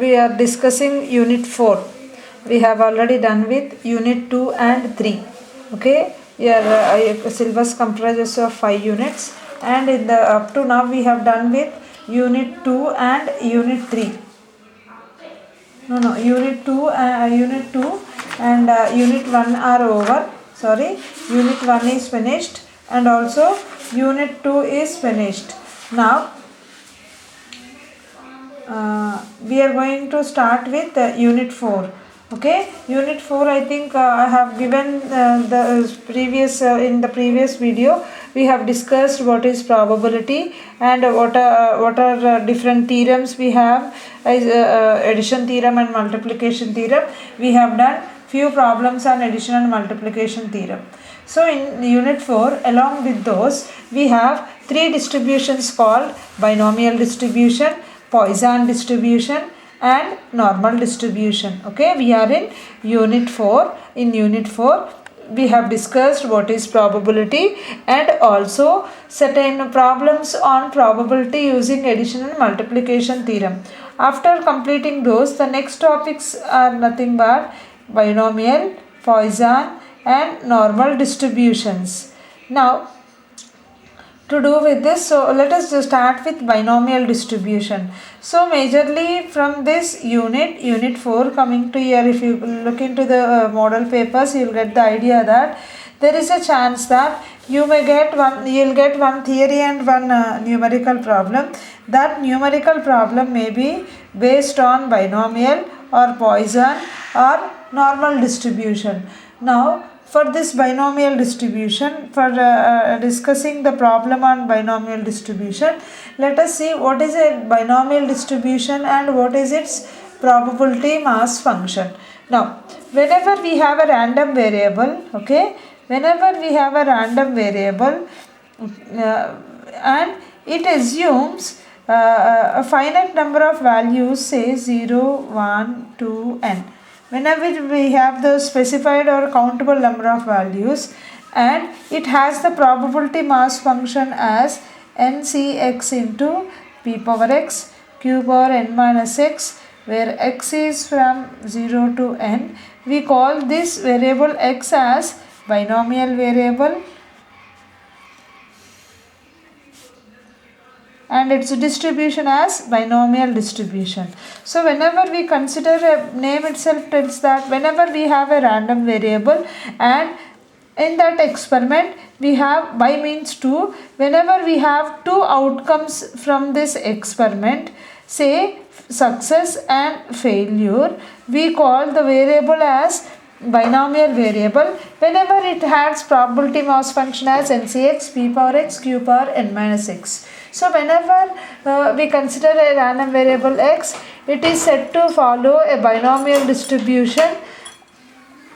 we are discussing unit 4. We have already done with unit 2 and 3. Okay, your syllabus comprises of 5 units, and in the up to now we have done with unit 2 and unit 3. Unit 2 and unit 1 are over. Sorry, unit 1 is finished and also unit 2 is finished. Now we are going to start with unit 4. Okay, unit 4, I think I have given the previous in the previous video we have discussed what is probability and what are different theorems we have, addition theorem and multiplication theorem. We have done few problems on addition and multiplication theorem. So in unit 4, along with those, we have 3 distributions called binomial distribution, Poisson distribution and normal distribution. Okay, we are in unit 4. In unit 4, we have discussed what is probability and also certain problems on probability using addition and multiplication theorem. After completing those, the next topics are nothing but binomial, Poisson and normal distributions. Now, to do with this, so let us just start with binomial distribution. So majorly from this unit 4 coming to here, if you look into the model papers, you will get the idea that there is a chance that you will get one theory and one numerical problem. That numerical problem may be based on binomial or Poisson or normal distribution. Now for this binomial distribution, for discussing the problem on binomial distribution, let us see what is a binomial distribution and what is its probability mass function. Now, whenever we have a random variable, okay, whenever we have a random variable and it assumes a finite number of values, say 0, 1, 2, n. Whenever we have the specified or countable number of values and it has the probability mass function as ncx into p power x q power n minus x, where x is from 0 to n, we call this variable x as binomial variable and its distribution as binomial distribution. So whenever we consider, a name itself tells that whenever we have a random variable and in that experiment we have by means 2, whenever we have 2 outcomes from this experiment, say success and failure, we call the variable as binomial variable whenever it has probability mass function as ncx, p power x, q power n minus x. So whenever we consider a random variable x, it is said to follow a binomial distribution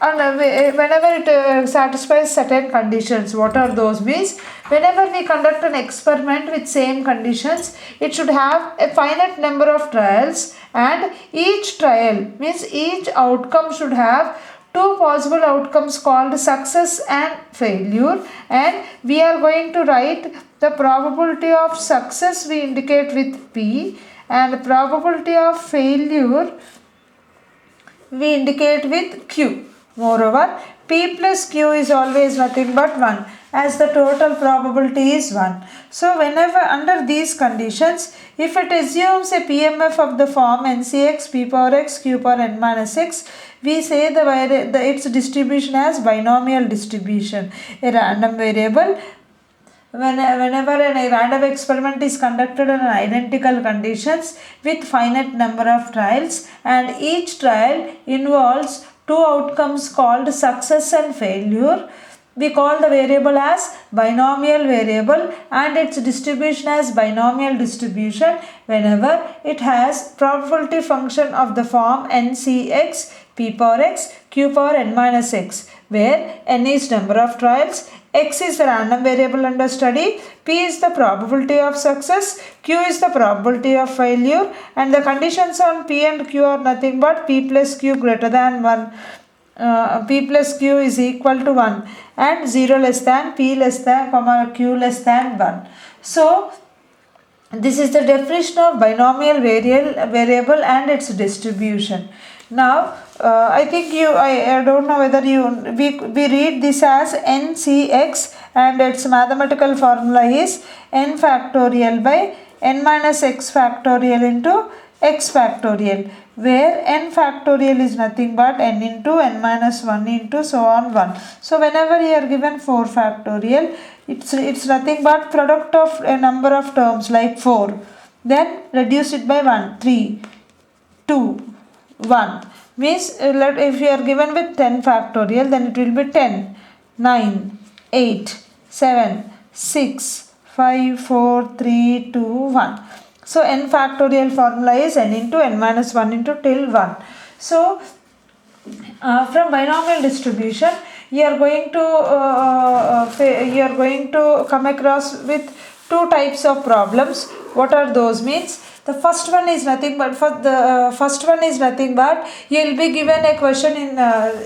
and whenever it satisfies certain conditions. What are those? Means whenever we conduct an experiment with same conditions, it should have a finite number of trials and each trial means each outcome should have 2 possible outcomes called success and failure, and we are going to write the probability of success we indicate with P and the probability of failure we indicate with Q. Moreover, P plus Q is always nothing but 1 as the total probability is 1. So whenever under these conditions, if it assumes a PMF of the form ncx, p power x, q power n minus x, we say its distribution as binomial distribution. A random variable, whenever a random experiment is conducted on identical conditions with finite number of trials and each trial involves 2 outcomes called success and failure, we call the variable as binomial variable and its distribution as binomial distribution whenever it has probability function of the form ncx, p power x, q power n minus x, where n is number of trials, x is the random variable under study, p is the probability of success, q is the probability of failure, and the conditions on p and q are nothing but p plus q greater than 1. P plus q is equal to 1 and 0 less than p less than q less than 1. So This is the definition of binomial variable and its distribution. Now, I think I don't know whether we read this as NCX, and its mathematical formula is n factorial by n minus x factorial into x factorial, where n factorial is nothing but n into n minus 1 into so on 1. So whenever you are given 4 factorial, it's nothing but product of a number of terms like 4, then reduce it by 1, 3, 2, 1, means if you are given with 10 factorial, then it will be 10, 9, 8, 7, 6, 5, 4, 3, 2, 1. So n factorial formula is n into n minus 1 into till 1. So from binomial distribution, you are going to come across with two types of problems. What are those? Means the first one is nothing but you will be given a question in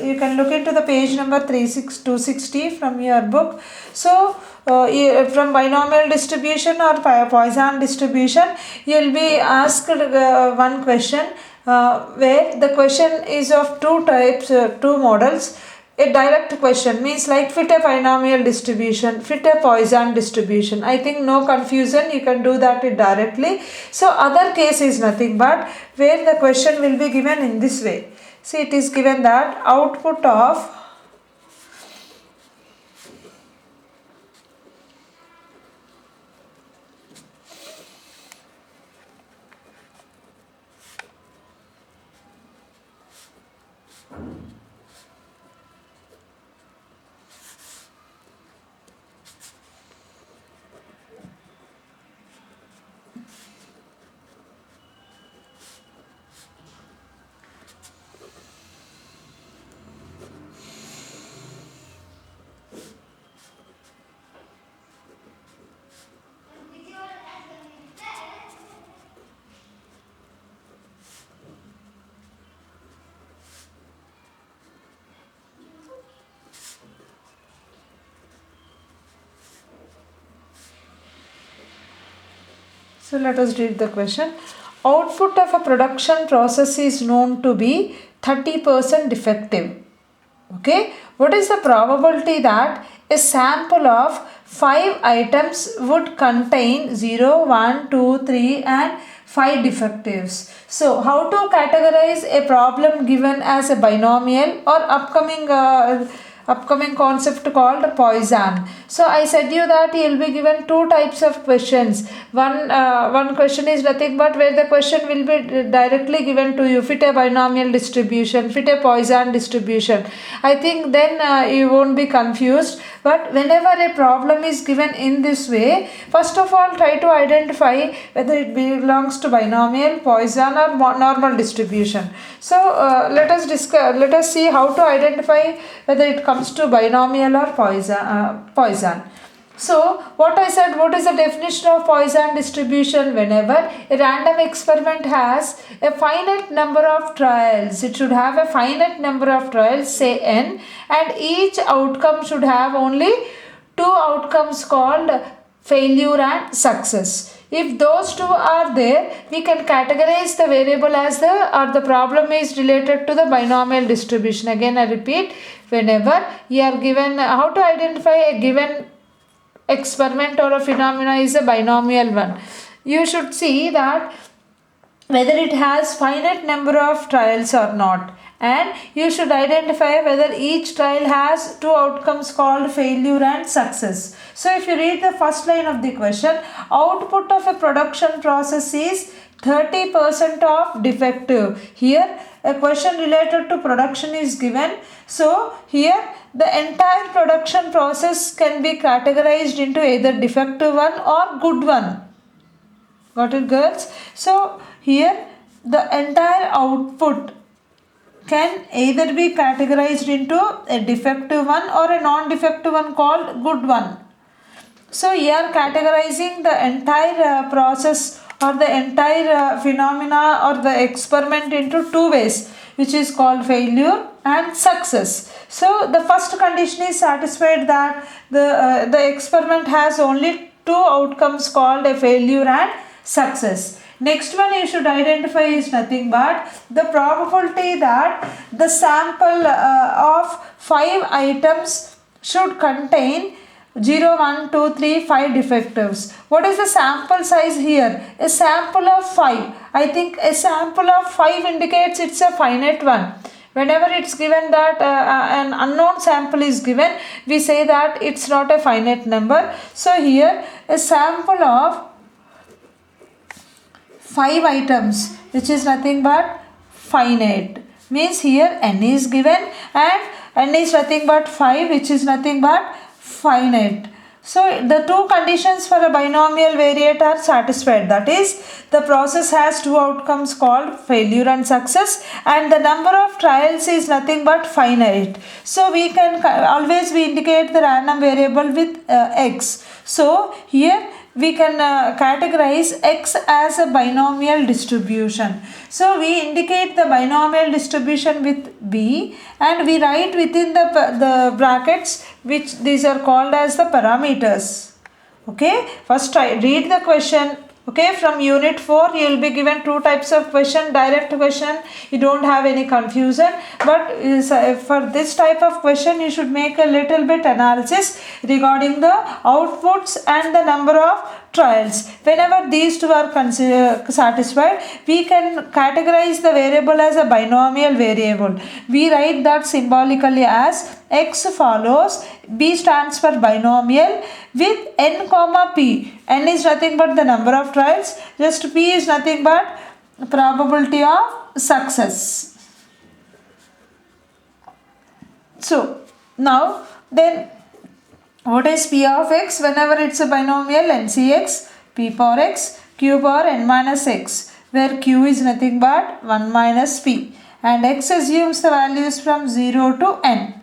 you can look into the page number 260 from your book. So from binomial distribution or Poisson distribution, you will be asked one question where the question is of two types, two models. A direct question means like fit a binomial distribution, fit a Poisson distribution. I think no confusion, you can do that directly. So other case is nothing but where the question will be given in this way. See, it is given that output of So let us read the question. Output of a production process is known to be 30% defective. Okay, what is the probability that a sample of 5 items would contain 0, 1, 2, 3 and 5 defectives? So how to categorize a problem given as a binomial or upcoming concept called Poisson. So I said you that you will be given two types of questions. One question is nothing but where the question will be directly given to you, fit a binomial distribution, fit a Poisson distribution. I think then you won't be confused. But whenever a problem is given in this way, first of all try to identify whether it belongs to binomial, Poisson or normal distribution. So let us see how to identify whether it comes to binomial or Poisson. So what I said, what is the definition of Poisson distribution? Whenever a random experiment has a finite number of trials, it should have a finite number of trials, say n, and each outcome should have only two outcomes called failure and success. If those two are there, we can categorize the variable as the problem is related to the binomial distribution. Again I repeat, whenever you are given how to identify a given experiment or a phenomena is a binomial one, you should see that whether it has finite number of trials or not, and you should identify whether each trial has two outcomes called failure and success. So if you read the first line of the question, output of a production process is 30% of defective. Here a question related to production is given. So here the entire production process can be categorized into either defective one or good one. Got it, girls? So here the entire output can either be categorized into a defective one or a non-defective one called good one. So here categorizing the entire process or the entire phenomena or the experiment into two ways, which is called failure and success. So the first condition is satisfied that the experiment has only two outcomes called a failure and success. Next one you should identify is nothing but the probability that the sample of 5 items should contain 0, 1, 2, 3, 5 defectives. What is the sample size here? A sample of 5. I think a sample of 5 indicates it's a finite one. Whenever it's given that an unknown sample is given, we say that it's not a finite number. So here a sample of 5 items, which is nothing but finite, means here n is given and n is nothing but 5, which is nothing but finite. So the two conditions for a binomial variate are satisfied, that is the process has two outcomes called failure and success, and the number of trials is nothing but finite. So we can always we indicate the random variable with x. So here we can categorize x as a binomial distribution. So we indicate the binomial distribution with b, and we write within the brackets which these are called as the parameters. Okay, first read the question. Okay, from unit 4 you will be given two types of question, direct question, you don't have any confusion, but for this type of question you should make a little bit analysis regarding the outputs and the number of trials. Whenever these two are satisfied, we can categorize the variable as a binomial variable. We write that symbolically as x follows, b stands for binomial with n comma p. N is nothing but the number of trials, just p is nothing but probability of success. So now then, what is p of x? Whenever it's a binomial, ncx p power x q power n minus x, where q is nothing but 1 minus p and x assumes the values from 0 to n.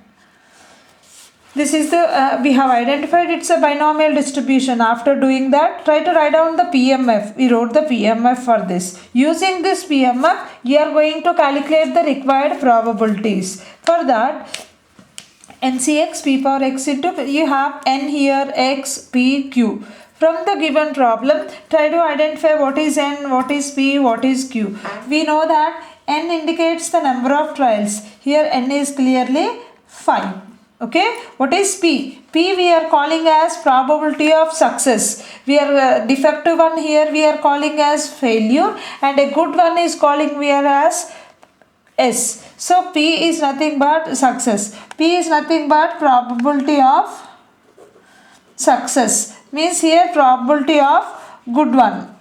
This is the we have identified it's a binomial distribution. After doing that, try to write down the PMF. We wrote the PMF for this. Using this PMF, you are going to calculate the required probabilities. For that, ncx p power x into, you have n here, x, p, q. From the given problem, try to identify what is n, what is p, what is q. We know that n indicates the number of trials. Here n is clearly 5. Okay, what is p? P we are calling as probability of success. We are defective one here we are calling as failure, and a good one is calling we are as S. So p is nothing but success. P is nothing but probability of success. Means here probability of good one.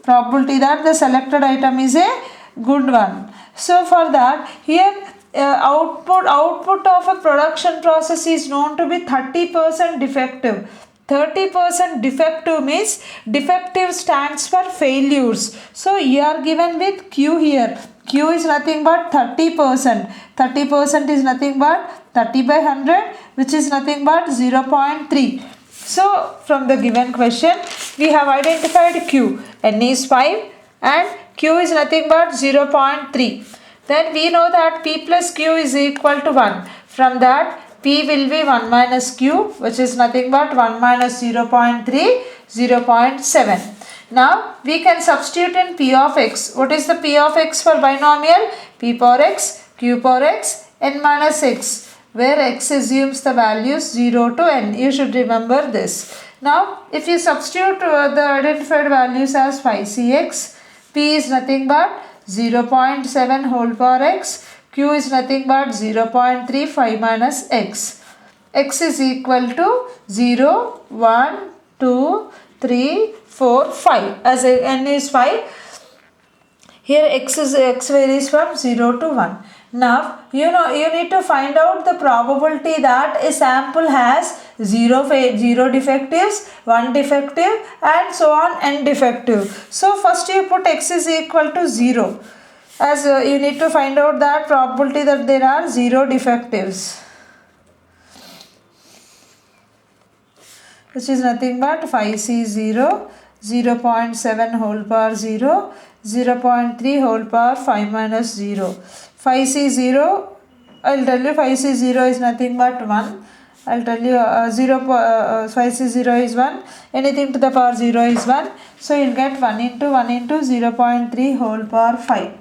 Probability that the selected item is a good one. So for that, here output of a production process is known to be 30% defective. 30% defective means defective stands for failures. So you are given with q here. Q is nothing but 30%. 30% is nothing but 30 by 100, which is nothing but 0.3. So from the given question, we have identified q. N is 5 and q is nothing but 0.3. Then we know that p plus q is equal to 1. From that, p will be 1 minus q, which is nothing but 1 minus 0.3, 0.7. Now we can substitute in p of x. What is the p of x for binomial? P power x, q power x, n minus x, where x assumes the values 0 to n. You should remember this. Now if you substitute the identified values as 5cx, p is nothing but 0.7 whole power x, q is nothing but 0.35 minus x. X is equal to 0, 1, 2, 3, 4, 5. As n is 5, here x varies from 0 to 1. Now you need to find out the probability that a sample has 0 defectives, 1 defective, and so on n defective. So first you put x is equal to 0, as you need to find out that probability that there are 0 defectives, which is nothing but 5c0, 0.7 whole power 0, 0.3 whole power 5 minus 0. 5c0, I will tell you 5c0 is nothing but 1, I'll tell you 5 is 0 is 1, anything to the power 0 is 1, so you'll get 1 into 0.3 whole power 5.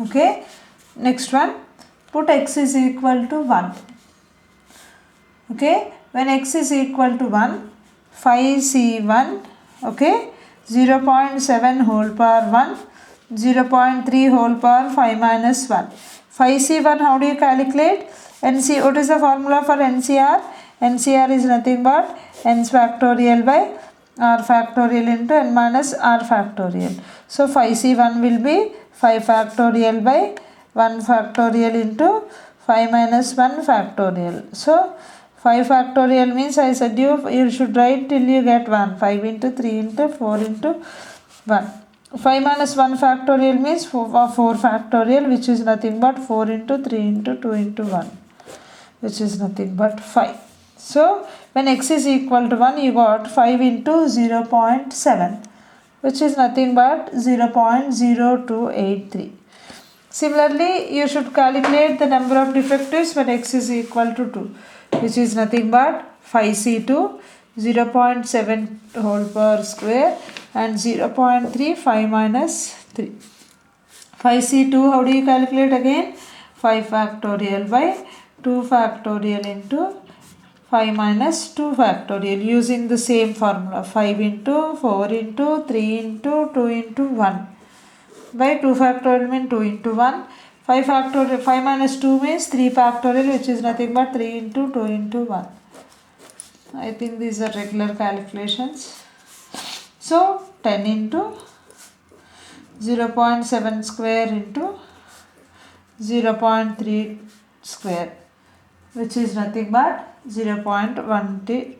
Okay, next one, put x is equal to 1. Okay, when x is equal to 1, 5c1, okay, 0.7 whole power 1, 0.3 whole power 5 minus 1. 5c1, how do you calculate? NC, what is the formula for NCR? NCR is nothing but n factorial by r factorial into n minus r factorial. So 5c1 will be 5 factorial by 1 factorial into 5 minus 1 factorial. So 5 factorial means I said you should write till you get 1. 5 into 3 into 4 into 1. 5 minus 1 factorial means 4 factorial, which is nothing but 4 into 3 into 2 into 1, which is nothing but 5. So when x is equal to 1, you got 5 into 0.7, which is nothing but 0.0283. Similarly, you should calculate the number of defectives when x is equal to 2, which is nothing but 5c2, 0.7 whole power square and 0.35 minus 3. 5c2, how do you calculate again? 5 factorial by 2 factorial into 5 minus 2 factorial using the same formula, 5 into 4 into 3 into 2 into 1 by 2 factorial means 2 into 1. 5 factorial, 5 minus 2 means 3 factorial, which is nothing but 3 into 2 into 1. I think these are regular calculations. So 10 into 0.7 square into 0.3 square, which is nothing but 0.1223.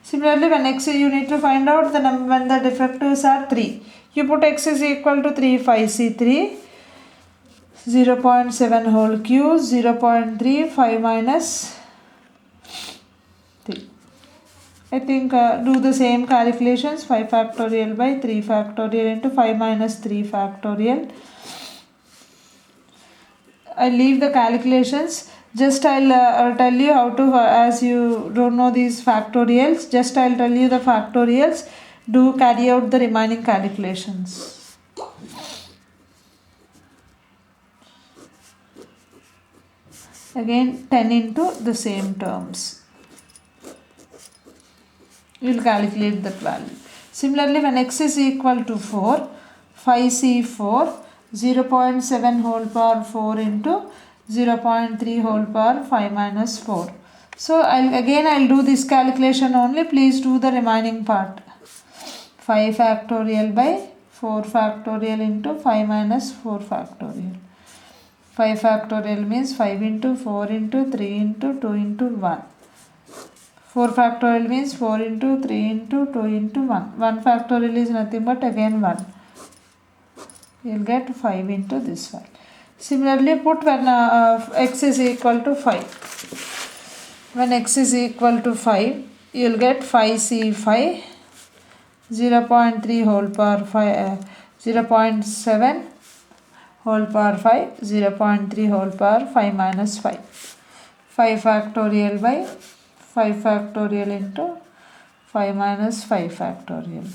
Similarly, when x, you need to find out the number when the defectives are 3. You put x is equal to 3, 5c3, 0.7 whole cube, 0.3, 5 minus 3. I think do the same calculations, 5 factorial by 3 factorial into 5 minus 3 factorial. I'll leave the calculations. Just I'll tell you how to, as you don't know these factorials, just I'll tell you the factorials. Do carry out the remaining calculations. Again 10 into the same terms. You will calculate that value. Similarly, when x is equal to 4, 5c4, 0.7 whole power 4 into 0.3 whole power 5 minus 4. So I'll do this calculation only. Please do the remaining part. 5 factorial by 4 factorial into 5 minus 4 factorial. 5 factorial means 5 into 4 into 3 into 2 into 1. 4 factorial means 4 into 3 into 2 into 1. 1 factorial is nothing but again 1. You will get 5 into this one. Similarly, put when x is equal to 5. When x is equal to 5, you will get 5c5, 0.3 whole power 5, 0.7 whole power 5, 0.3 whole power 5 minus 5. 5 factorial by 5 factorial into 5 minus 5 factorial.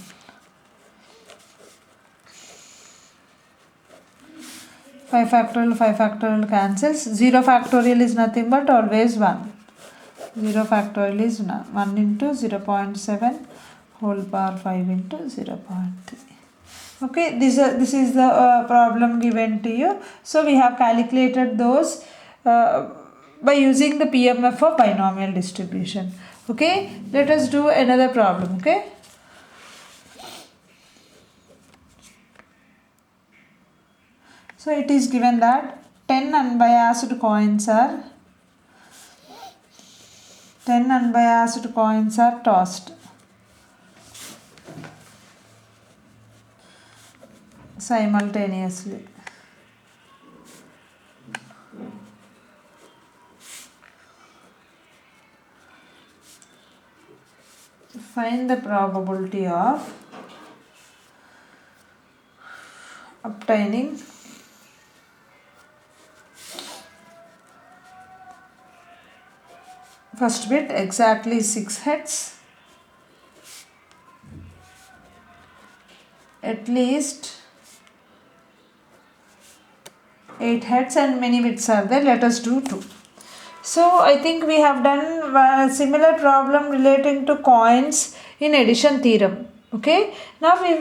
5 factorial cancels. 0 factorial is nothing but always 1. 0 factorial is 1 into 0.7 whole power 5 into 0.3. Okay, this is the problem given to you. So we have calculated those by using the PMF of binomial distribution. Okay, let us do another problem. Okay. So it is given that 10 unbiased coins are tossed simultaneously. Find the probability of obtaining first bit exactly 6 heads, at least 8 heads, and many bits are there. Let us do 2. So I think we have done a similar problem relating to coins in addition theorem. Okay. Now we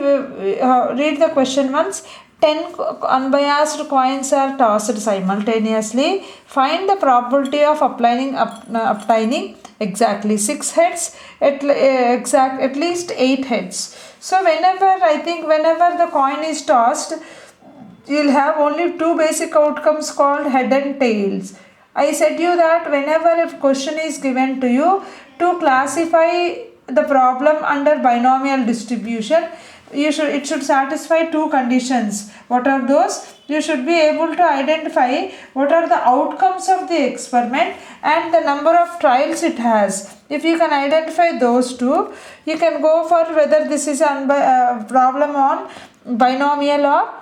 read the question once. 10 unbiased coins are tossed simultaneously. Find the probability of obtaining exactly 6 heads, at least 8 heads. So whenever the coin is tossed, you'll have only two basic outcomes called head and tails. I said you that whenever a question is given to you, to classify the problem under binomial distribution, it should satisfy two conditions. What are those? You should be able to identify what are the outcomes of the experiment and the number of trials it has. If you can identify those two, you can go for whether this is a problem on binomial or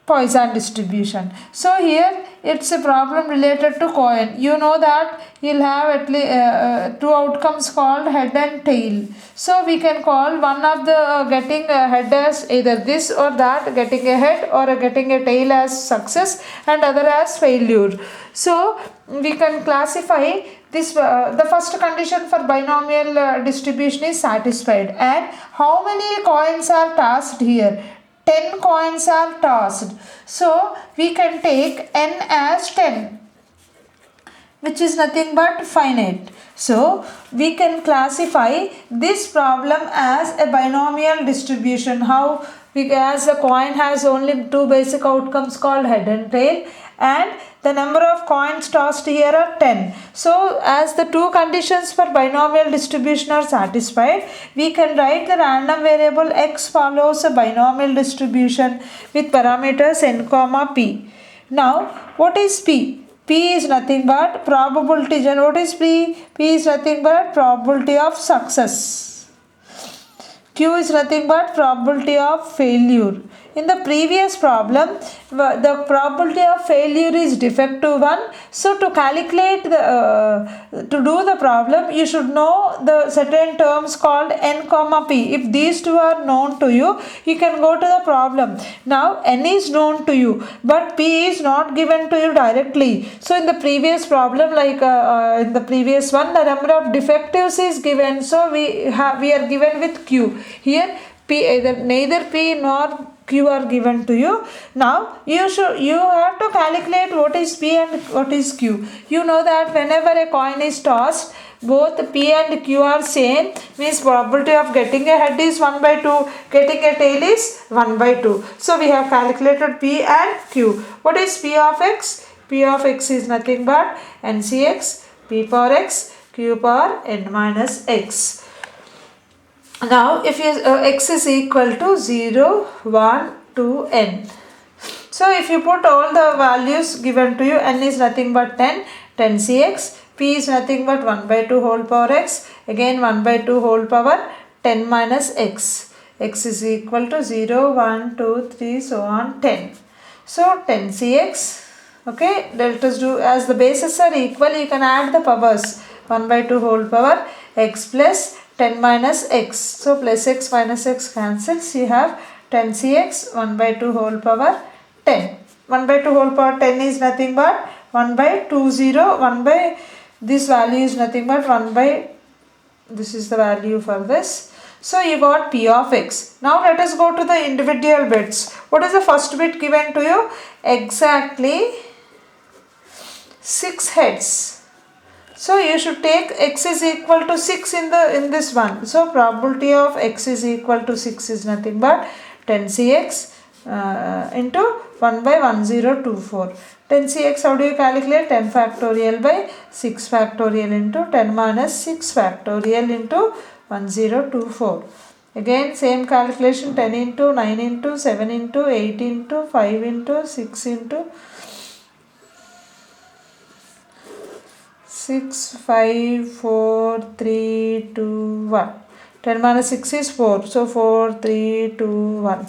Poisson distribution. So here it's a problem related to coin. You know that you'll have at least two outcomes called head and tail. So we can call one of the getting a head as either this or that, getting a head, or getting a tail as success and other as failure. So we can classify this. The first condition for binomial distribution is satisfied. And how many coins are tossed here? 10 coins are tossed. So we can take n as 10, which is nothing but finite. So we can classify this problem as a binomial distribution. How? As the coin has only two basic outcomes called head and tail, and the number of coins tossed here are 10. So as the two conditions for binomial distribution are satisfied, we can write the random variable x follows a binomial distribution with parameters n comma p. Now what is p? P is nothing but probability. And what is p? P is nothing but probability of success. Q is nothing but probability of failure. In the previous problem, the probability of failure is defective 1. So to calculate to do the problem, you should know the certain terms called n comma p. If these two are known to you, you can go to the problem. Now n is known to you, but p is not given to you directly. So in the previous problem, like in the previous one, the number of defectives is given. So we are given with q. Here neither p nor q are given to you. Now you have to calculate what is p and what is q. You know that whenever a coin is tossed, both p and q are same, means probability of getting a head is 1 by 2, getting a tail is 1 by 2. So we have calculated p and q. What is p of x? P of x is nothing but ncx, p power x, q power n minus x. Now if x is equal to 0, 1, 2, n. So if you put all the values given to you, n is nothing but 10, 10 cx, p is nothing but 1 by 2 whole power x, again 1 by 2 whole power 10 minus x. X is equal to 0, 1, 2, 3, so on 10. So 10 cx, okay, let us do, as the bases are equal, you can add the powers, 1 by 2 whole power x plus 10 minus x. So plus x minus x cancels. You have 10 cx 1 by 2 whole power 10. 1 by 2 whole power 10 is nothing but 1 by 2 0. 1 by this value is nothing but 1 by, this is the value for this. So you got p of x. Now let us go to the individual bits. What is the first bit given to you? Exactly 6 heads. So you should take x is equal to 6 in this one. So probability of x is equal to 6 is nothing but 10 cx into 1 by 1024. 10 cx, how do you calculate? 10 factorial by 6 factorial into 10 minus 6 factorial into 1024. Again same calculation, 10 into 9 into 7 into 8 into 5 into 6 into 6, 5, 4, 3, 2, 1. 10 minus 6 is 4. So 4, 3, 2, 1.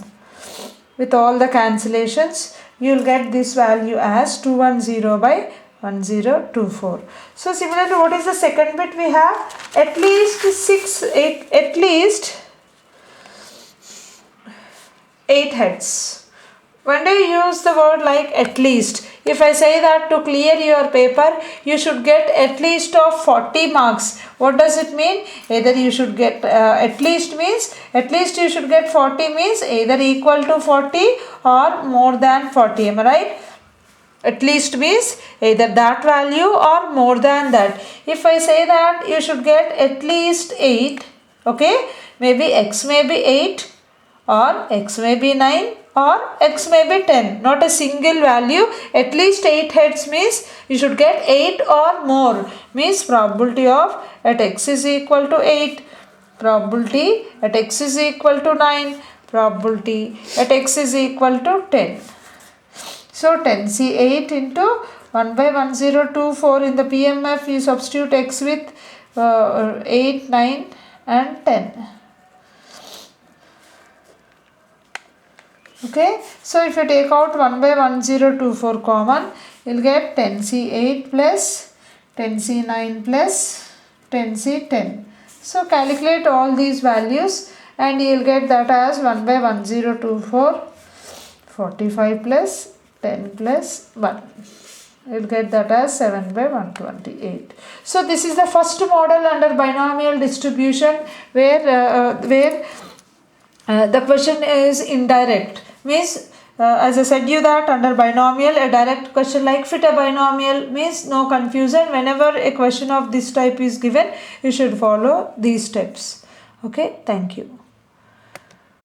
with all the cancellations, you will get this value as 210 by 1024. So similarly, what is the second bit we have? At least 8 heads. When do you use the word like at least? If I say that to clear your paper, you should get at least of 40 marks. What does it mean? Either you should get at least means, at least you should get 40 means either equal to 40 or more than 40. Am I right? At least means either that value or more than that. If I say that you should get at least 8, okay, maybe x may be 8 or x may be 9 or x may be 10, not a single value. At least 8 heads means you should get 8 or more, means probability of at x is equal to 8, probability at x is equal to 9, probability at x is equal to 10. So 10C8 into 1 by 1024 in the PMF, you substitute x with 8, 9 and 10. Okay, so if you take out 1 by 1024 common, you will get 10C8 plus 10C9 plus 10C10. So calculate all these values and you will get that as 1 by 1024, 45 plus 10 plus 1. You will get that as 7 by 128. So this is the first model under binomial distribution where the question is indirect. Means as I said you that under binomial, a direct question like fit a binomial means no confusion. Whenever a question of this type is given, you should follow these steps. Okay, thank you.